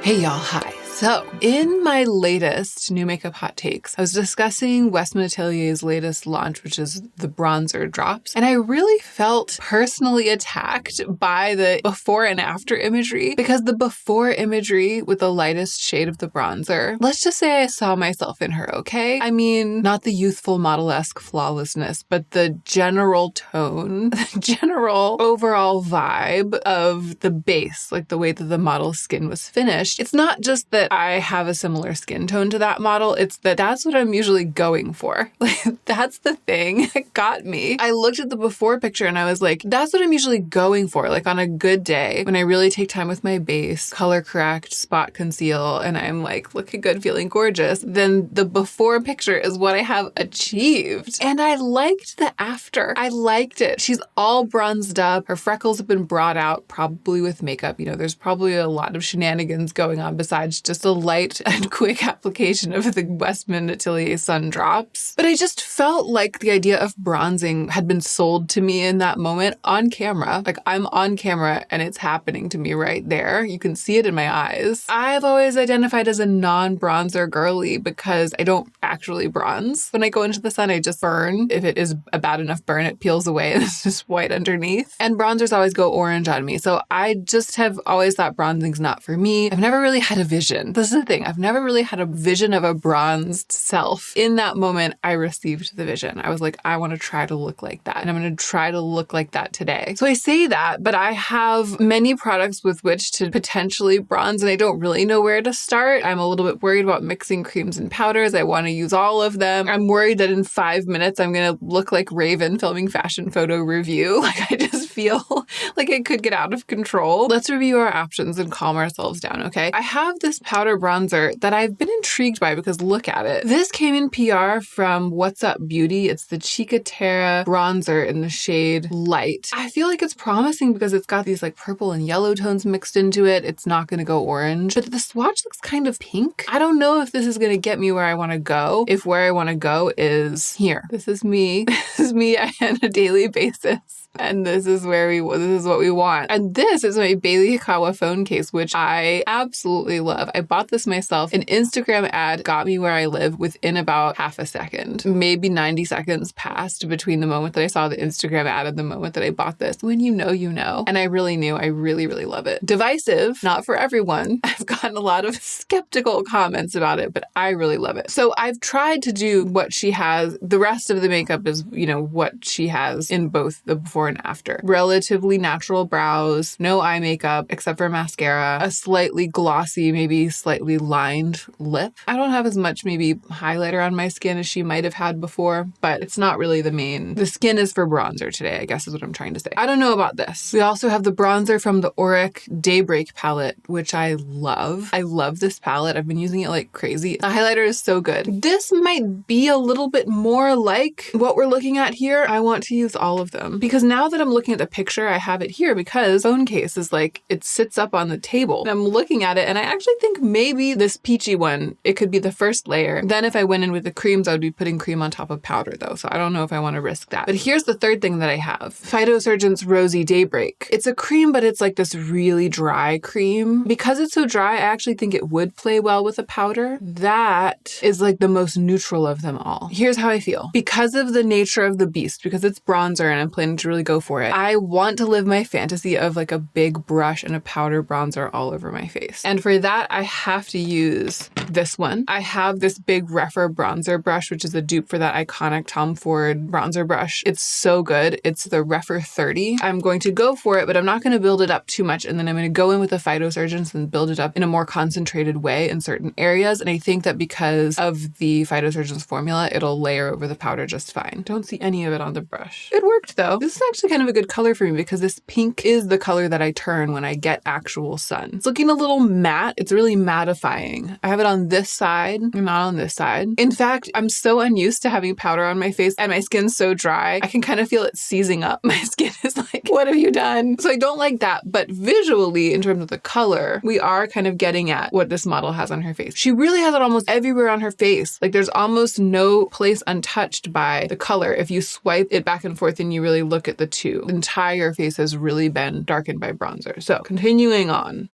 Hey y'all, hi. So, in my latest new makeup hot takes, I was discussing Westman Atelier's latest launch, which is the bronzer drops, and I really felt personally attacked by the before and after imagery, because the before imagery with the lightest shade of the bronzer, let's just say I saw myself in her, okay? I mean, not the youthful model-esque flawlessness, but the general tone, the general overall vibe of the base, like the way that the model's skin was finished. It's not just that I have a similar skin tone to that model, it's that that's what I'm usually going for. Like, that's the thing that got me. I looked at the before picture and I was like, that's what I'm usually going for. Like on a good day, when I really take time with my base, color correct, spot conceal, and I'm like looking good, feeling gorgeous, then the before picture is what I have achieved. And I liked the after. I liked it. She's all bronzed up. Her freckles have been brought out, probably with makeup. You know, there's probably a lot of shenanigans going on besides just a light and quick application of the Westman Atelier Sun Drops. But I just felt like the idea of bronzing had been sold to me in that moment on camera. Like, I'm on camera and it's happening to me right there. You can see it in my eyes. I've always identified as a non-bronzer girly because I don't actually bronze. When I go into the sun, I just burn. If it is a bad enough burn, it peels away and it's just white underneath. And bronzers always go orange on me. So I just have always thought bronzing's not for me. I've never really had a vision. This is the thing. I've never really had a vision of a bronzed self. In that moment, I received the vision. I was like, I want to try to look like that. And I'm going to try to look like that today. So I say that, but I have many products with which to potentially bronze and I don't really know where to start. I'm a little bit worried about mixing creams and powders. I want to use all of them. I'm worried that in 5 minutes, I'm going to look like Raven filming fashion photo review. Like, I just feel like it could get out of control. Let's review our options and calm ourselves down, okay? I have this powder bronzer that I've been intrigued by because look at it. This came in PR from What's Up Beauty. It's the Cheeque Terre bronzer in the shade Light. I feel like it's promising because it's got these like purple and yellow tones mixed into it. It's not going to go orange, but the swatch looks kind of pink. I don't know if this is going to get me where I want to go, if where I want to go is here. This is me. This is me on a daily basis. And this is what we want. And this is my Bailey Hikawa phone case, which I absolutely love. I bought this myself. An Instagram ad got me where I live within about half a second. Maybe 90 seconds passed between the moment that I saw the Instagram ad and the moment that I bought this. When you know, you know. And I really knew. I really, really love it. Divisive, not for everyone. I've gotten a lot of skeptical comments about it, but I really love it. So I've tried to do what she has. The rest of the makeup is, you know, what she has in both the before and after. Relatively natural brows, no eye makeup except for mascara, a slightly glossy, maybe slightly lined lip. I don't have as much maybe highlighter on my skin as she might have had before, but it's not really the main. The skin is for bronzer today, I guess is what I'm trying to say. I don't know about this. We also have the bronzer from the Auric Daybreak palette, which I love. I love this palette. I've been using it like crazy. The highlighter is so good. This might be a little bit more like what we're looking at here. I want to use all of them because now that I'm looking at the picture, I have it here because phone case is like, it sits up on the table. And I'm looking at it and I actually think maybe this peachy one, it could be the first layer. Then if I went in with the creams, I would be putting cream on top of powder though. So I don't know if I want to risk that. But here's the third thing that I have. Phytosurgence Rosy Daybreak. It's a cream, but it's like this really dry cream. Because it's so dry, I actually think it would play well with a powder. That is like the most neutral of them all. Here's how I feel. Because of the nature of the beast, because it's bronzer and I'm planning to really go for it, I want to live my fantasy of like a big brush and a powder bronzer all over my face. And for that, I have to use this one. I have this big Refer bronzer brush, which is a dupe for that iconic Tom Ford bronzer brush. It's so good. It's the Refer 30. I'm going to go for it, but I'm not going to build it up too much. And then I'm going to go in with the Phytosurgence and build it up in a more concentrated way in certain areas. And I think that because of the Phytosurgence formula, it'll layer over the powder just fine. Don't see any of it on the brush. It worked though. This is actually kind of a good color for me because this pink is the color that I turn when I get actual sun. It's looking a little matte. It's really mattifying. I have it on this side and not on this side. In fact, I'm so unused to having powder on my face and my skin's so dry. I can kind of feel it seizing up. My skin is like, what have you done? So I don't like that. But visually, in terms of the color, we are kind of getting at what this model has on her face. She really has it almost everywhere on her face. Like there's almost no place untouched by the color. If you swipe it back and forth and you really look at the two, the entire face has really been darkened by bronzer. So continuing on.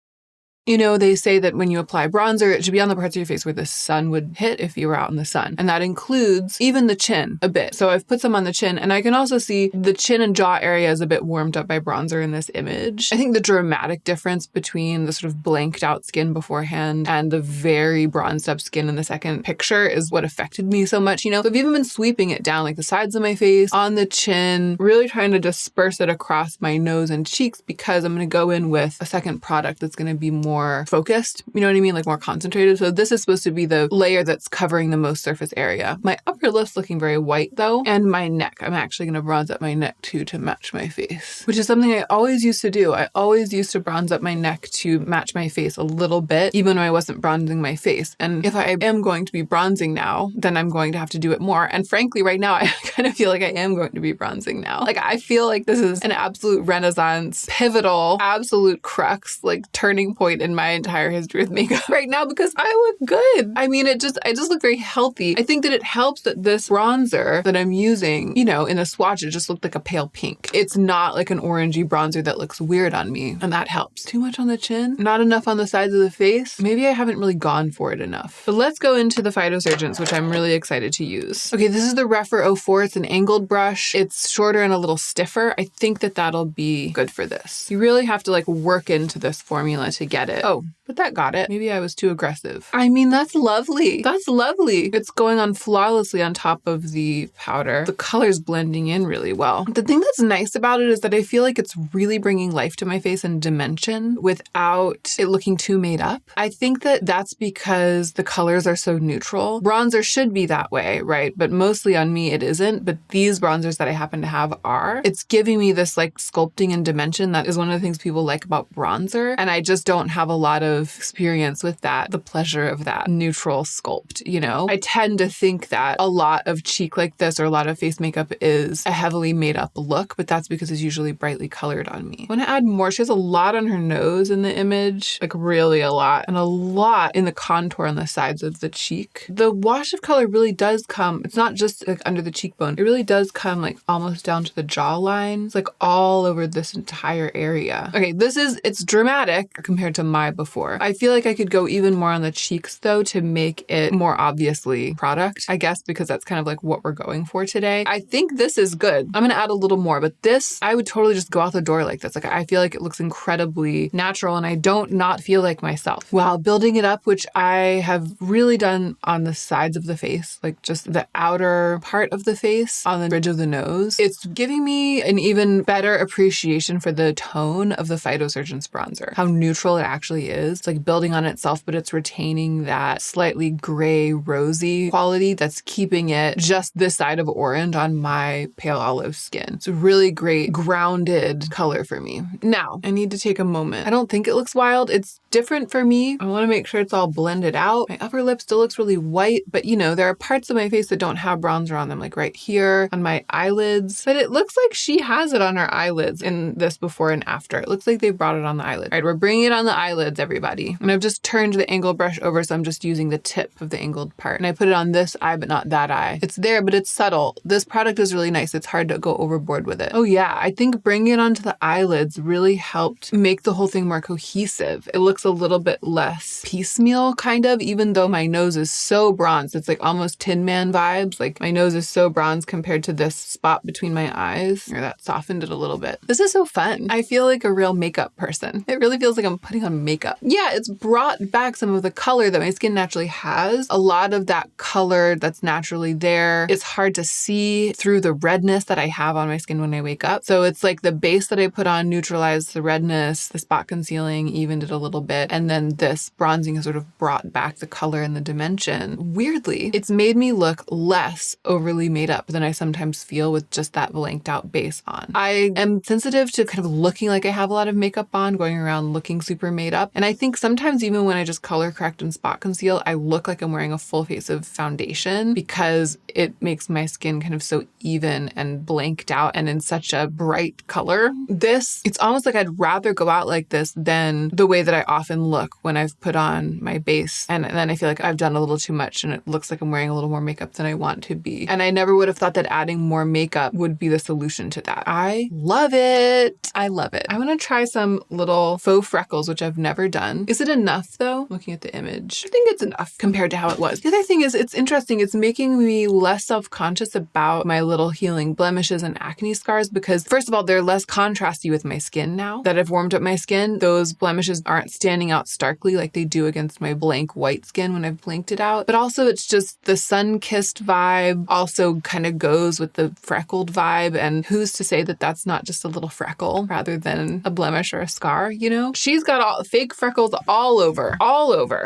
You know, they say that when you apply bronzer, it should be on the parts of your face where the sun would hit if you were out in the sun. And that includes even the chin a bit. So I've put some on the chin, and I can also see the chin and jaw area is a bit warmed up by bronzer in this image. I think the dramatic difference between the sort of blanked out skin beforehand and the very bronzed up skin in the second picture is what affected me so much. You know, I've even been sweeping it down like the sides of my face, on the chin, really trying to disperse it across my nose and cheeks because I'm going to go in with a second product that's going to be more focused, you know what I mean? Like more concentrated. So this is supposed to be the layer that's covering the most surface area. My upper lip's looking very white though, and my neck. I'm actually going to bronze up my neck too to match my face, which is something I always used to do. I always used to bronze up my neck to match my face a little bit, even when I wasn't bronzing my face. And if I am going to be bronzing now, then I'm going to have to do it more. And frankly, right now, I kind of feel like I am going to be bronzing now. Like I feel like this is an absolute renaissance, pivotal, absolute crux, like turning point in my entire history with makeup right now because I look good. I mean, I just look very healthy. I think that it helps that this bronzer that I'm using, you know, in a swatch, it just looked like a pale pink. It's not like an orangey bronzer that looks weird on me, and that helps. Too much on the chin, not enough on the sides of the face. Maybe I haven't really gone for it enough. But let's go into the Phytosurgence, which I'm really excited to use. Okay, this is the Rephr 04. It's an angled brush. It's shorter and a little stiffer. I think that that'll be good for this. You really have to like work into this formula to get it. Oh, but that got it. Maybe I was too aggressive. I mean, that's lovely. That's lovely. It's going on flawlessly on top of the powder. The color's blending in really well. The thing that's nice about it is that I feel like it's really bringing life to my face and dimension without it looking too made up. I think that that's because the colors are so neutral. Bronzer should be that way, right? But mostly on me, it isn't. But these bronzers that I happen to have are. It's giving me this like sculpting and dimension. That is one of the things people like about bronzer. And I just don't have a lot of experience with that, the pleasure of that neutral sculpt, you know? I tend to think that a lot of cheek like this or a lot of face makeup is a heavily made up look, but that's because it's usually brightly colored on me. I want to add more. She has a lot on her nose in the image, like really a lot, and a lot in the contour on the sides of the cheek. The wash of color really does come, it's not just like under the cheekbone, it really does come like almost down to the jawline. It's like all over this entire area. Okay, it's dramatic compared to my before. I feel like I could go even more on the cheeks though to make it more obviously product, I guess, because that's kind of like what we're going for today. I think this is good. I'm going to add a little more, but this, I would totally just go out the door like this. Like I feel like it looks incredibly natural and I don't not feel like myself. While building it up, which I have really done on the sides of the face, like just the outer part of the face on the bridge of the nose, it's giving me an even better appreciation for the tone of the Phytosurgence bronzer, how neutral it actually is. It's like building on itself, but it's retaining that slightly gray rosy quality that's keeping it just this side of orange on my pale olive skin. It's a really great grounded color for me. Now, I need to take a moment. I don't think it looks wild. It's different for me. I want to make sure it's all blended out. My upper lip still looks really white, but you know, there are parts of my face that don't have bronzer on them, like right here on my eyelids, but it looks like she has it on her eyelids in this before and after. It looks like they brought it on the eyelid. All right, we're bringing it on the eyelids, everybody. And I've just turned the angled brush over, so I'm just using the tip of the angled part. And I put it on this eye, but not that eye. It's there, but it's subtle. This product is really nice. It's hard to go overboard with it. Oh yeah, I think bringing it onto the eyelids really helped make the whole thing more cohesive. It looks a little bit less piecemeal, kind of, even though my nose is so bronzed. It's like almost Tin Man vibes. Like my nose is so bronzed compared to this spot between my eyes. Or that softened it a little bit. This is so fun. I feel like a real makeup person. It really feels like I'm putting on makeup. Yeah, it's brought back some of the color that my skin naturally has. A lot of that color that's naturally there. It's hard to see through the redness that I have on my skin when I wake up. So it's like the base that I put on neutralized the redness, the spot concealing evened it a little bit, and then this bronzing has sort of brought back the color and the dimension. Weirdly, it's made me look less overly made up than I sometimes feel with just that blanked out base on. I am sensitive to kind of looking like I have a lot of makeup on, going around looking super made up. And I think sometimes even when I just color correct and spot conceal, I look like I'm wearing a full face of foundation because it makes my skin kind of so even and blanked out and in such a bright color. This, it's almost like I'd rather go out like this than the way that I often often look when I've put on my base and then I feel like I've done a little too much and it looks like I'm wearing a little more makeup than I want to be. And I never would have thought that adding more makeup would be the solution to that. I love it. I love it. I want to try some little faux freckles, which I've never done. Is it enough though? Looking at the image, I think it's enough compared to how it was. The other thing is it's interesting. It's making me less self-conscious about my little healing blemishes and acne scars because first of all, they're less contrasty with my skin now that I've warmed up my skin. Those blemishes aren't standing out starkly like they do against my blank white skin when I've blanked it out. But also it's just the sun-kissed vibe also kind of goes with the freckled vibe. And who's to say that that's not just a little freckle rather than a blemish or a scar, you know? She's got all fake freckles all over.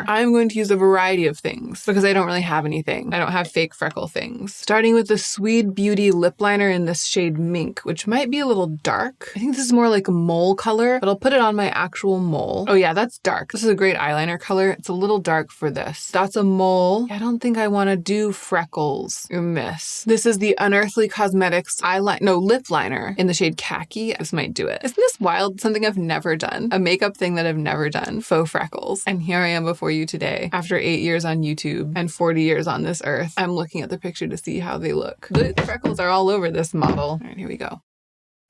I'm going to use a variety of things because I don't really have anything. I don't have fake freckle things. Starting with the Sweet Beauty lip liner in this shade Mink, which might be a little dark. I think this is more like a mole color, but I'll put it on my actual mole. Oh yeah, that's dark. This is a great eyeliner color. It's a little dark for this. That's a mole. I don't think I want to do freckles or miss. This is the Unearthly Cosmetics lip liner in the shade Khaki. This might do it. Isn't this wild? Something I've never done. A makeup thing that I've never done. Faux freckles. And here I am before you today. After 8 years on YouTube and 40 years on this earth, I'm looking at the picture to see how they look. The freckles are all over this model. All right, here we go.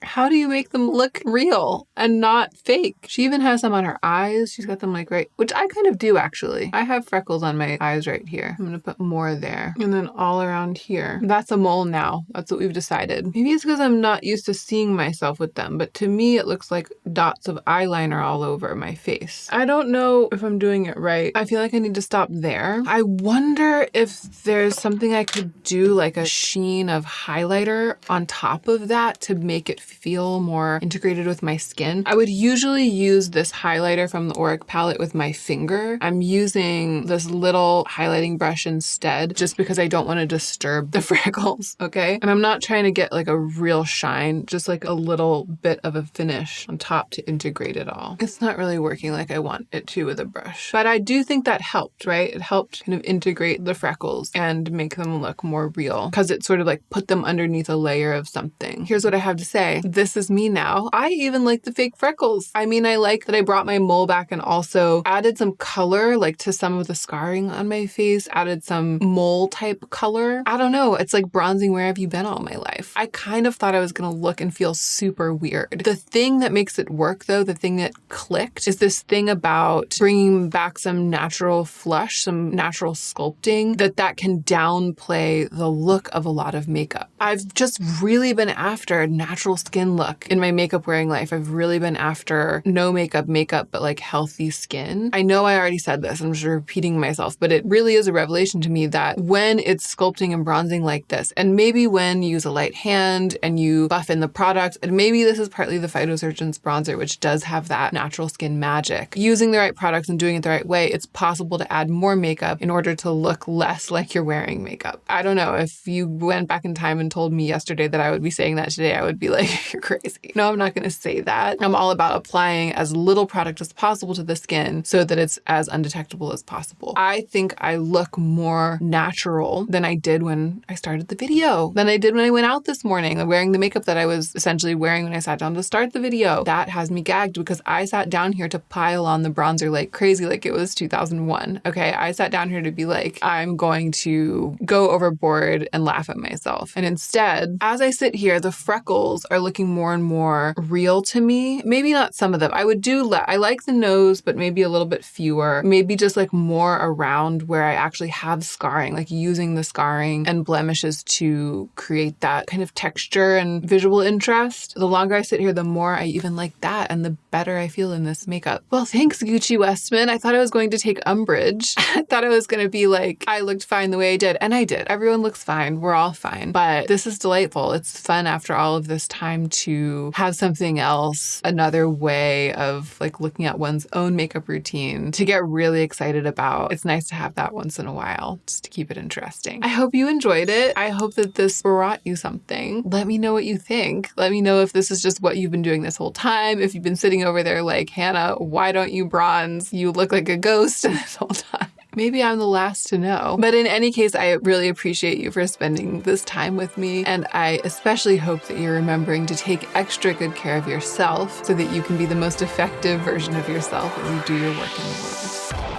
How do you make them look real and not fake? She even has some on her eyes. She's got them like right, which I kind of do actually. I have freckles on my eyes right here. I'm gonna put more there. And then all around here. That's a mole now. That's what we've decided. Maybe it's because I'm not used to seeing myself with them, but to me it looks like dots of eyeliner all over my face. I don't know if I'm doing it right. I feel like I need to stop there. I wonder if there's something I could do like a sheen of highlighter on top of that to make it feel more integrated with my skin. I would usually use this highlighter from the Auric palette with my finger. I'm using this little highlighting brush instead just because I don't want to disturb the freckles, okay? And I'm not trying to get like a real shine, just like a little bit of a finish on top to integrate it all. It's not really working like I want it to with a brush, but I do think that helped, right? It helped kind of integrate the freckles and make them look more real because it sort of like put them underneath a layer of something. Here's what I have to say. This is me now. I even like the fake freckles. I mean, I like that I brought my mole back and also added some color like to some of the scarring on my face, added some mole type color. I don't know. It's like bronzing where have you been all my life. I kind of thought I was going to look and feel super weird. The thing that makes it work though, the thing that clicked is this thing about bringing back some natural flush, some natural sculpting that can downplay the look of a lot of makeup. I've just really been after natural skin look in my makeup wearing life. I've really been after no makeup, but like healthy skin. I know I already said this, I'm just repeating myself, but it really is a revelation to me that when it's sculpting and bronzing like this, and maybe when you use a light hand and you buff in the product, and maybe this is partly the Phytosurgence bronzer, which does have that natural skin magic. Using the right products and doing it the right way, it's possible to add more makeup in order to look less like you're wearing makeup. I don't know, if you went back in time and told me yesterday that I would be saying that today, I would be like, you're crazy. No, I'm not going to say that. I'm all about applying as little product as possible to the skin so that it's as undetectable as possible. I think I look more natural than I did when I started the video, than I did when I went out this morning, wearing the makeup that I was essentially wearing when I sat down to start the video. That has me gagged because I sat down here to pile on the bronzer like crazy, like it was 2001. Okay, I sat down here to be like, I'm going to go overboard and laugh at myself. And instead, as I sit here, the freckles are looking more and more real to me. Maybe not some of them. I like the nose, but maybe a little bit fewer. Maybe just like more around where I actually have scarring, like using the scarring and blemishes to create that kind of texture and visual interest. The longer I sit here, the more I even like that and the better I feel in this makeup. Well, thanks, Gucci Westman. I thought I was going to take umbrage. I thought I was going to be like, I looked fine the way I did. And I did. Everyone looks fine. We're all fine. But this is delightful. It's fun after all of this time to have something else, another way of like looking at one's own makeup routine to get really excited about. It's nice to have that once in a while just to keep it interesting. I hope you enjoyed it. I hope that this brought you something. Let me know what you think. Let me know if this is just what you've been doing this whole time. If you've been sitting over there like, Hannah, why don't you bronze? You look like a ghost this whole time. Maybe I'm the last to know. But in any case, I really appreciate you for spending this time with me. And I especially hope that you're remembering to take extra good care of yourself so that you can be the most effective version of yourself as you do your work in the world.